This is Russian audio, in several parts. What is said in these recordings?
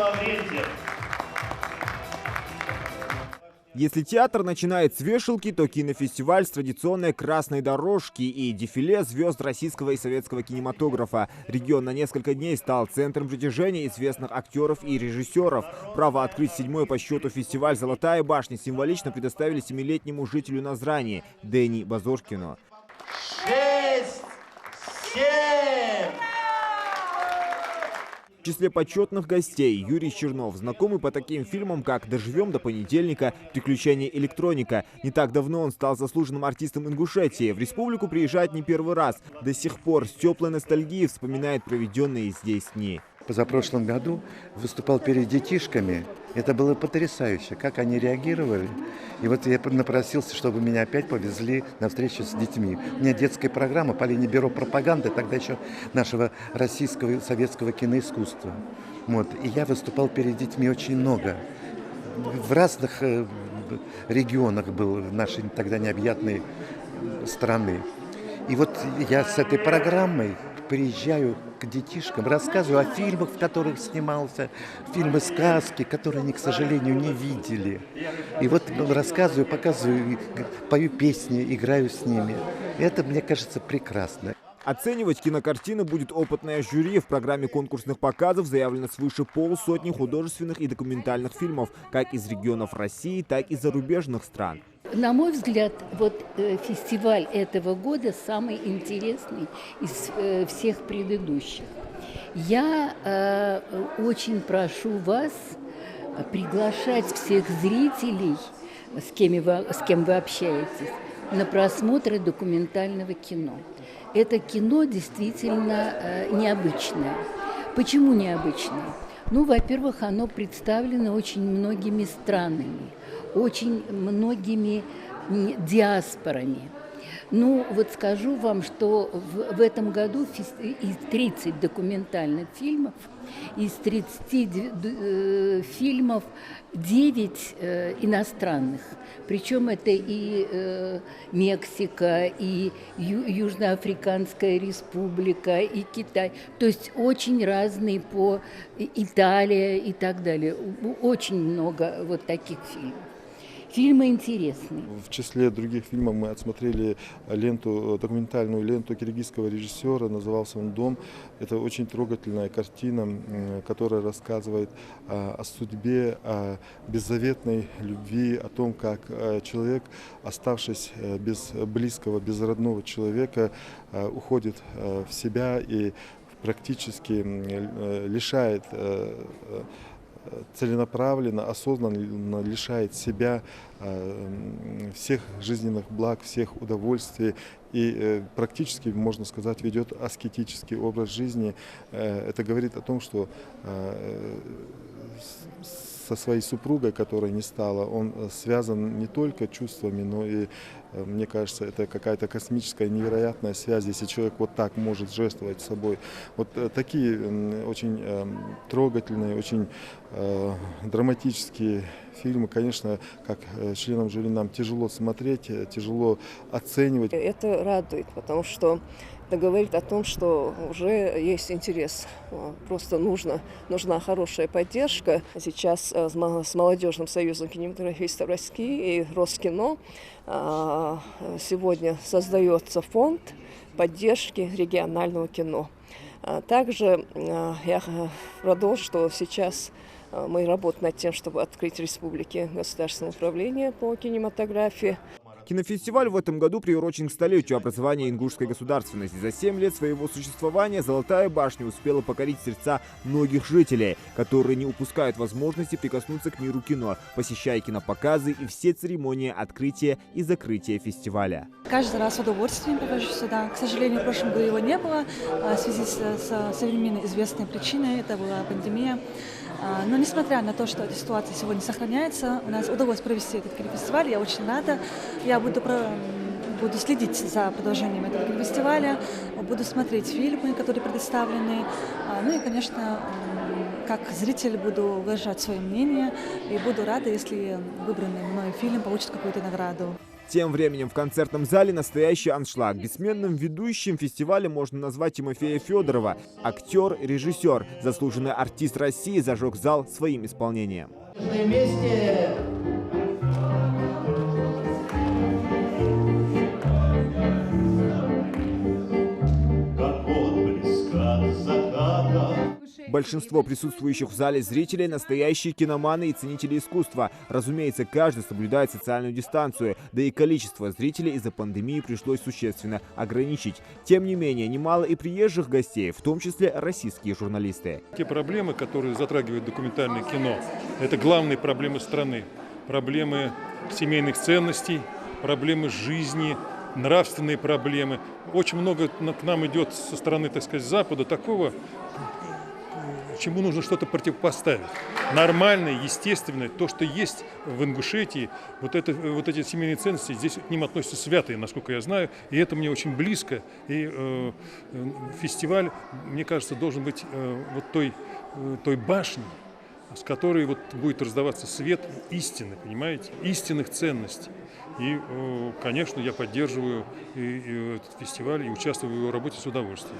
Лаврентьев. Если театр начинает с вешалки, то кинофестиваль с традиционной красной дорожки и дефиле звезд российского и советского кинематографа. Регион на несколько дней стал центром притяжения известных актеров и режиссеров. Право открыть 7-й по счету фестиваль «Золотая башня» символично предоставили 7-летнему жителю Назрани Дэни Базошкину. 6, 7. В числе почетных гостей Юрий Чернов, знакомый по таким фильмам, как «Доживем до понедельника», «Приключения электроника». Не так давно он стал заслуженным артистом Ингушетии. В республику приезжает не первый раз. До сих пор с теплой ностальгией вспоминает проведенные здесь дни. Позапрошлом году выступал перед детишками. Это было потрясающе, как они реагировали. И вот я напросился, чтобы меня опять повезли на встречу с детьми. У меня детская программа по линии бюро пропаганды, тогда еще нашего российского и советского киноискусства. Вот. И я выступал перед детьми очень много. В разных регионах был нашей тогда необъятной страны. И вот я с этой программой приезжаю к детишкам, рассказываю о фильмах, в которых снимался, фильмы сказки, которые они, к сожалению, не видели. И вот рассказываю, показываю, пою песни, играю с ними. Это, мне кажется, прекрасно. Оценивать кинокартины будет опытное жюри. В программе конкурсных показов заявлено свыше полсотни художественных и документальных фильмов, как из регионов России, так и зарубежных стран. На мой взгляд, вот фестиваль этого года самый интересный из всех предыдущих. Я очень прошу вас приглашать всех зрителей, с кем вы общаетесь, на просмотры документального кино. Это кино действительно необычное. Почему необычное? Ну, во-первых, оно представлено очень многими странами, очень многими диаспорами. Ну, вот скажу вам, что в этом году из 30 документальных фильмов, из 30 фильмов 9 иностранных. Причем это и Мексика, и Южноафриканская республика, и Китай. То есть очень разные по Италия и так далее. Очень много вот таких фильмов. Фильмы интересные. В числе других фильмов мы отсмотрели документальную ленту киргизского режиссера, назывался он «Дом». Это очень трогательная картина, которая рассказывает о судьбе, о беззаветной любви, о том, как человек, оставшись без близкого, без родного человека, уходит в себя и практически лишает целенаправленно, осознанно лишает себя всех жизненных благ, всех удовольствий и практически, можно сказать, ведет аскетический образ жизни. Это говорит о том, что со своей супругой, которой не стало, он связан не только чувствами, но и, мне кажется, это какая-то космическая невероятная связь, если человек вот так может жертвовать собой. Вот такие очень трогательные, очень драматические фильмы, конечно, как членам жюри нам тяжело смотреть, тяжело оценивать. Это радует, потому что это говорит о том, что уже есть интерес. Просто нужна хорошая поддержка. Сейчас с Молодежным союзом кинематографистов России и Роскино сегодня создается фонд поддержки регионального кино. Также я продолжу, что сейчас мы работаем над тем, чтобы открыть в республике государственное управление по кинематографии. Кинофестиваль в этом году приурочен к столетию образования ингушской государственности. За 7 лет своего существования «Золотая башня» успела покорить сердца многих жителей, которые не упускают возможности прикоснуться к миру кино, посещая кинопоказы и все церемонии открытия и закрытия фестиваля. Каждый раз с удовольствием прихожу сюда. К сожалению, в прошлом году его не было в связи с современной известной причиной. Это была пандемия. Но несмотря на то, что эта ситуация сегодня сохраняется, у нас удалось провести этот кинофестиваль. Я очень рада. Я буду следить за продолжением этого кинофестиваля, буду смотреть фильмы, которые предоставлены. Ну и, конечно, как зритель буду выражать свое мнение и буду рада, если выбранный мной фильм получит какую-то награду. Тем временем в концертном зале настоящий аншлаг. Бессменным ведущим фестиваля можно назвать Тимофея Федорова. Актер, режиссер, заслуженный артист России зажег зал своим исполнением. Вместе. Большинство присутствующих в зале зрителей – настоящие киноманы и ценители искусства. Разумеется, каждый соблюдает социальную дистанцию, да и количество зрителей из-за пандемии пришлось существенно ограничить. Тем не менее, немало и приезжих гостей, в том числе российские журналисты. Те проблемы, которые затрагивают документальное кино, это главные проблемы страны. Проблемы семейных ценностей, проблемы жизни, нравственные проблемы. Очень много к нам идет со стороны, так сказать, Запада такого, чему нужно что-то противопоставить. Нормальное, естественное, то, что есть в Ингушетии, вот эти семейные ценности, здесь к ним относятся святые, насколько я знаю, и это мне очень близко. И фестиваль, мне кажется, должен быть вот той башней, с которой вот будет раздаваться свет истины, понимаете, истинных ценностей. И, конечно, я поддерживаю этот фестиваль и участвую в его работе с удовольствием.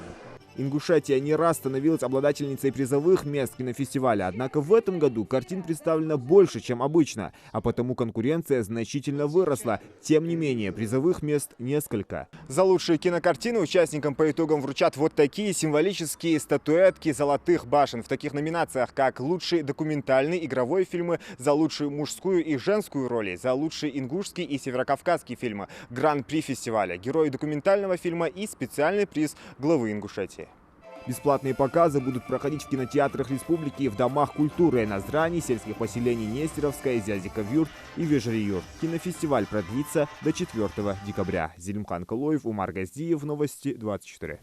Ингушетия не раз становилась обладательницей призовых мест кинофестиваля, однако в этом году картин представлено больше, чем обычно, а потому конкуренция значительно выросла. Тем не менее, призовых мест несколько. За лучшие кинокартины участникам по итогам вручат вот такие символические статуэтки золотых башен в таких номинациях, как лучшие документальные игровые фильмы, за лучшую мужскую и женскую роли, за лучшие ингушские и северокавказские фильмы, гран-при фестиваля, герои документального фильма и специальный приз главы Ингушетии. Бесплатные показы будут проходить в кинотеатрах республики и в домах культуры Назрани, сельских поселений Нестеровская, Зязиков-Юрт и Вежери-Юрт. Кинофестиваль продлится до 4 декабря. Зелимхан Калоев, Умар Газдиев, Новости 24.